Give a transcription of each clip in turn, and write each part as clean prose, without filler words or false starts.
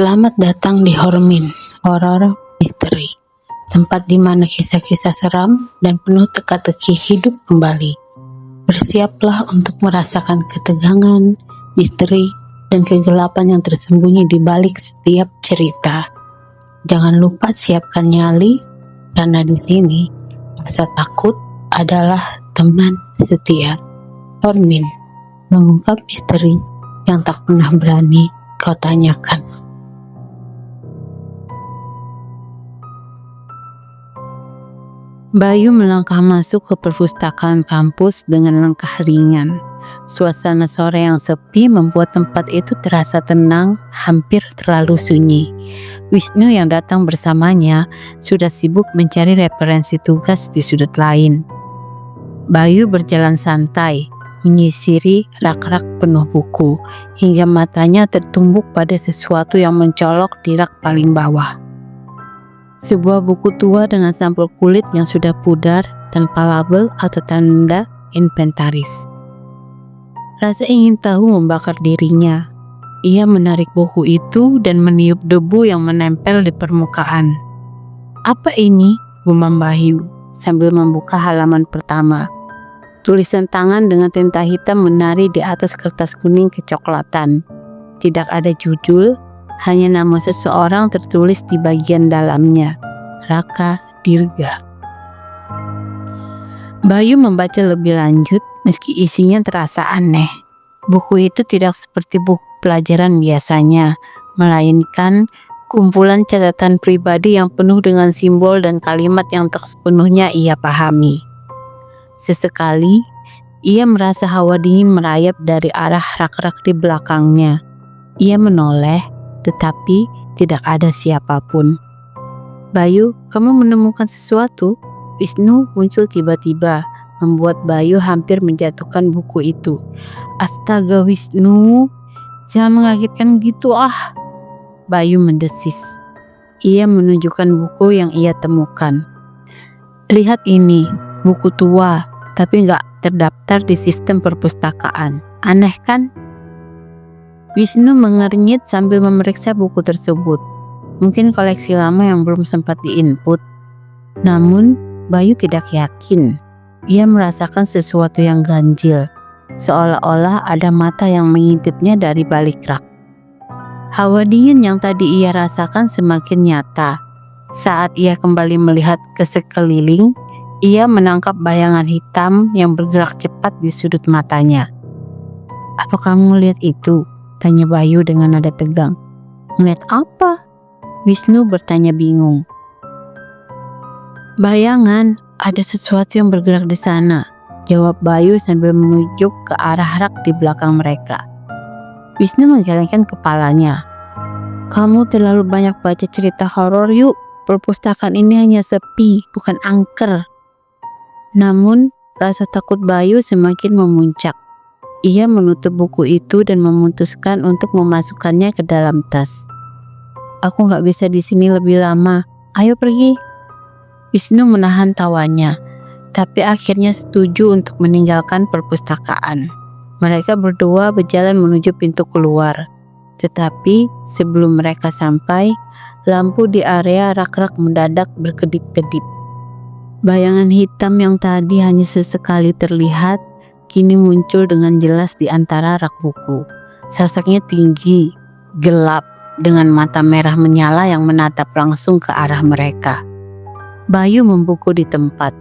Selamat datang di Hormin, Horor Misteri, tempat di mana kisah-kisah seram dan penuh teka-teki hidup kembali. Bersiaplah untuk merasakan ketegangan, misteri, dan kegelapan yang tersembunyi di balik setiap cerita. Jangan lupa siapkan nyali, karena di sini rasa takut adalah teman setia. Hormin, mengungkap misteri yang tak pernah berani kau tanyakan. Bayu melangkah masuk ke perpustakaan kampus dengan langkah ringan. Suasana sore yang sepi membuat tempat itu terasa tenang, hampir terlalu sunyi. Wisnu yang datang bersamanya sudah sibuk mencari referensi tugas di sudut lain. Bayu berjalan santai, menyisiri rak-rak penuh buku, hingga matanya tertumbuk pada sesuatu yang mencolok di rak paling bawah. Sebuah buku tua dengan sampul kulit yang sudah pudar tanpa label atau tanda inventaris. Rasa ingin tahu membakar dirinya. Ia menarik buku itu dan meniup debu yang menempel di permukaan. "Apa ini?" gumam Bayu sambil membuka halaman pertama. Tulisan tangan dengan tinta hitam menari di atas kertas kuning kecoklatan. Tidak ada judul, hanya nama seseorang tertulis di bagian dalamnya, Raka Dirga. Bayu membaca lebih lanjut meski isinya terasa aneh. Buku itu tidak seperti buku pelajaran biasanya, melainkan kumpulan catatan pribadi yang penuh dengan simbol dan kalimat yang tak sepenuhnya ia pahami. Sesekali, ia merasa hawa dingin merayap dari arah rak-rak di belakangnya. Ia menoleh, tetapi tidak ada siapapun. "Bayu, kamu menemukan sesuatu?" Wisnu muncul tiba-tiba, membuat Bayu hampir menjatuhkan buku itu. "Astaga Wisnu, jangan mengagetkan gitu ah!" Bayu mendesis. Ia menunjukkan buku yang ia temukan. "Lihat ini, buku tua, tapi nggak terdaftar di sistem perpustakaan. Aneh kan?" Wisnu mengernyit sambil memeriksa buku tersebut. Mungkin koleksi lama yang belum sempat diinput. Namun, Bayu tidak yakin. Ia merasakan sesuatu yang ganjil, seolah-olah ada mata yang mengintipnya dari balik rak. Hawa dingin yang tadi ia rasakan semakin nyata. Saat ia kembali melihat ke sekeliling, ia menangkap bayangan hitam yang bergerak cepat di sudut matanya. "Apa kamu lihat itu?" tanya Bayu dengan nada tegang. "Ngeliat apa?" Wisnu bertanya bingung. "Bayangan, ada sesuatu yang bergerak di sana," jawab Bayu sambil menunjuk ke arah rak di belakang mereka. Wisnu menggelengkan kepalanya. "Kamu terlalu banyak baca cerita horor yuk, perpustakaan ini hanya sepi, bukan angker." Namun, rasa takut Bayu semakin memuncak. Ia menutup buku itu dan memutuskan untuk memasukkannya ke dalam tas. "Aku nggak bisa di sini lebih lama. Ayo pergi." Wisnu menahan tawanya, tapi akhirnya setuju untuk meninggalkan perpustakaan. Mereka berdua berjalan menuju pintu keluar. Tetapi sebelum mereka sampai, lampu di area rak-rak mendadak berkedip-kedip. Bayangan hitam yang tadi hanya sesekali terlihat, kini muncul dengan jelas di antara rak buku. Sosoknya tinggi, gelap, dengan mata merah menyala yang menatap langsung ke arah mereka. Bayu membuku di tempat.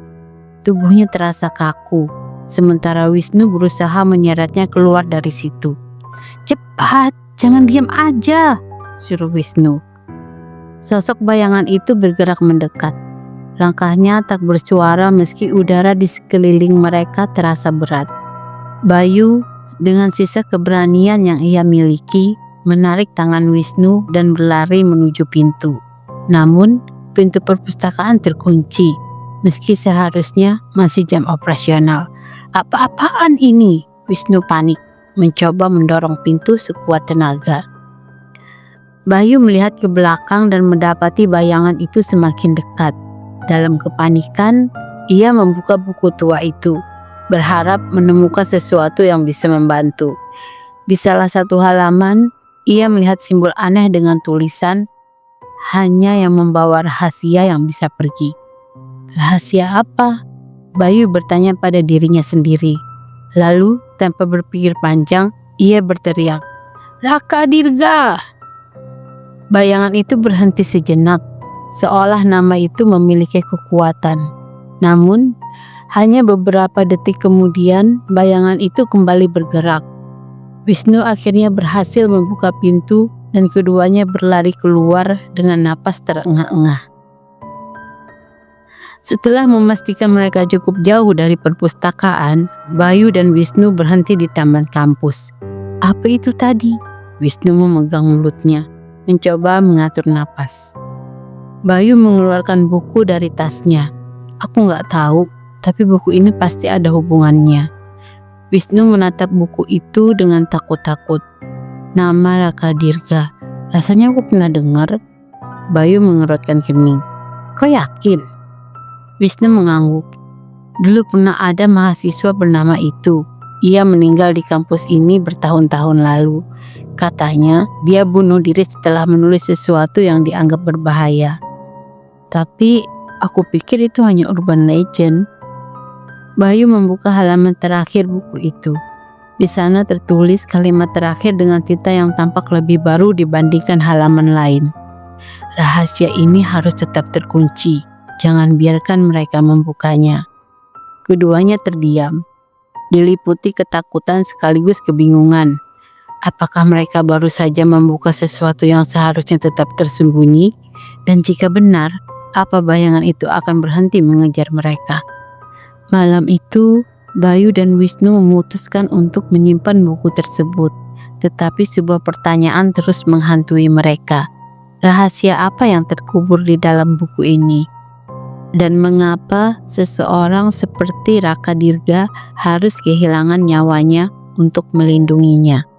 Tubuhnya terasa kaku, sementara Wisnu berusaha menyeretnya keluar dari situ. "Cepat, jangan diam aja," suruh Wisnu. Sosok bayangan itu bergerak mendekat. Langkahnya tak bersuara meski udara di sekeliling mereka terasa berat. Bayu, dengan sisa keberanian yang ia miliki, menarik tangan Wisnu dan berlari menuju pintu. Namun, pintu perpustakaan terkunci, meski seharusnya masih jam operasional. "Apa-apaan ini?" Wisnu panik, mencoba mendorong pintu sekuat tenaga. Bayu melihat ke belakang dan mendapati bayangan itu semakin dekat. Dalam kepanikan, ia membuka buku tua itu, berharap menemukan sesuatu yang bisa membantu. Di salah satu halaman, ia melihat simbol aneh dengan tulisan, "Hanya yang membawa rahasia yang bisa pergi." Rahasia apa? Bayu bertanya pada dirinya sendiri. Lalu, tanpa berpikir panjang, ia berteriak, "Raka Dirga!" Bayangan itu berhenti sejenak, seolah nama itu memiliki kekuatan. Namun, hanya beberapa detik kemudian, bayangan itu kembali bergerak. Wisnu akhirnya berhasil membuka pintu dan keduanya berlari keluar dengan napas terengah-engah. Setelah memastikan mereka cukup jauh dari perpustakaan, Bayu dan Wisnu berhenti di taman kampus. Apa itu tadi? Wisnu memegang mulutnya, mencoba mengatur napas. Bayu mengeluarkan buku dari tasnya. Aku nggak tahu, tapi buku ini pasti ada hubungannya. Wisnu menatap buku itu dengan takut-takut. Nama Raka Dirga, rasanya aku pernah dengar. Bayu mengerutkan kening. Kau yakin? Wisnu mengangguk. Dulu pernah ada mahasiswa bernama itu. Ia meninggal di kampus ini bertahun-tahun lalu. Katanya dia bunuh diri setelah menulis sesuatu yang dianggap berbahaya. Tapi aku pikir itu hanya urban legend. Bayu membuka halaman terakhir buku itu. Di sana tertulis kalimat terakhir dengan tinta yang tampak lebih baru dibandingkan halaman lain. Rahasia ini harus tetap terkunci. Jangan biarkan mereka membukanya. Keduanya terdiam, diliputi ketakutan sekaligus kebingungan. Apakah mereka baru saja membuka sesuatu yang seharusnya tetap tersembunyi? Dan jika benar, apa bayangan itu akan berhenti mengejar mereka? Malam itu, Bayu dan Wisnu memutuskan untuk menyimpan buku tersebut. Tetapi sebuah pertanyaan terus menghantui mereka. Rahasia apa yang terkubur di dalam buku ini? Dan mengapa seseorang seperti Raka Dirga harus kehilangan nyawanya untuk melindunginya?